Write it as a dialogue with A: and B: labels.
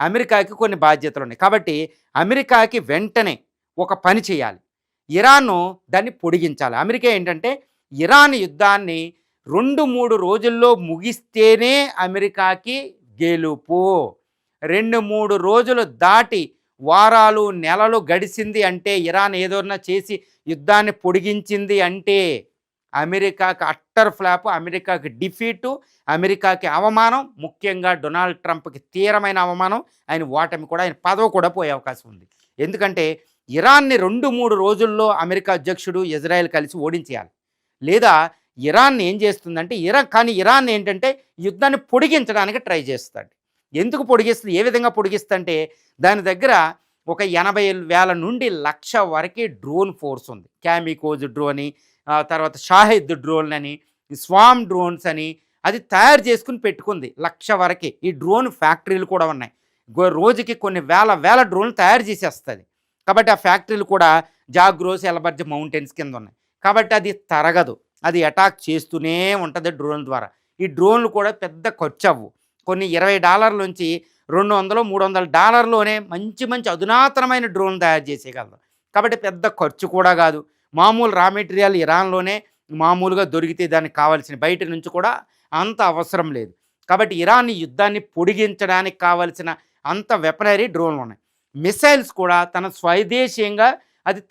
A: అమెరికాకి కొన్ని బాధ్యతలు ఉన్నాయి. కాబట్టి అమెరికాకి వెంటనే ఒక పని చేయాలి. ఇరాను దాన్ని పొడిగించాలి. అమెరికా ఏంటంటే ఇరాన్ యుద్ధాన్ని 2-3 రోజుల్లో ముగిస్తేనే అమెరికాకి గెలుపు. 2-3 రోజులు దాటి వారాలు నెలలు గడిచింది అంటే, ఇరాన్ ఏదైనా చేసి యుద్ధాన్ని పొడిగించింది అంటే అమెరికాకి అట్టర్ ఫ్లాప్, అమెరికాకి డిఫీటు, అమెరికాకి అవమానం, ముఖ్యంగా డొనాల్డ్ ట్రంప్కి తీవ్రమైన అవమానం, ఆయన ఓటమి కూడా, ఆయన పదవి కూడా పోయే అవకాశం ఉంది. ఎందుకంటే ఇరాన్ని 2-3 రోజుల్లో అమెరికా అధ్యక్షుడు ఇజ్రాయెల్ కలిసి ఓడించేయాలి. లేదా ఇరాన్ ఏం చేస్తుందంటే, ఇరాన్ ఏంటంటే యుద్ధాన్ని పొడిగించడానికి ట్రై చేస్తాడు. ఎందుకు పొడిగిస్తుంది, ఏ విధంగా పొడిగిస్తుందంటే, దాని దగ్గర ఒక 80,000 నుండి 1,00,000 వరకు డ్రోన్ ఫోర్స్ ఉంది. క్యామికోజ్ డ్రోన్, తర్వాత షాహిద్ డ్రోన్ అని, స్వామ్ డ్రోన్స్ అని అది తయారు చేసుకుని పెట్టుకుంది 1,00,000 వరకు. ఈ డ్రోన్ ఫ్యాక్టరీలు కూడా ఉన్నాయి. రోజుకి కొన్ని వేల డ్రోన్లు తయారు చేసేస్తుంది. కాబట్టి ఆ ఫ్యాక్టరీలు కూడా జాగ్రోస్, ఎలబర్జ్ మౌంటైన్స్ కింద ఉన్నాయి. కాబట్టి అది తరగదు, అది అటాక్ చేస్తూనే ఉంటుంది డ్రోన్ ద్వారా. ఈ డ్రోన్లు కూడా పెద్ద ఖర్చు అవ్వు. కొన్ని $20 నుంచి $200-300 మంచి అధునాతనమైన డ్రోన్ తయారు చేసేయగలరు. కాబట్టి పెద్ద ఖర్చు కూడా కాదు. మామూలు రా మెటీరియల్ ఇరాన్లోనే మామూలుగా దొరికితే దానికి కావాల్సిన బయట నుంచి కూడా అంత అవసరం లేదు. కాబట్టి ఇరాన్ యుద్ధాన్ని పొడిగించడానికి కావలసిన అంత వెపనరీ డ్రోన్లు ఉన్నాయి. మిసైల్స్ కూడా తన స్వదేశీయంగా అది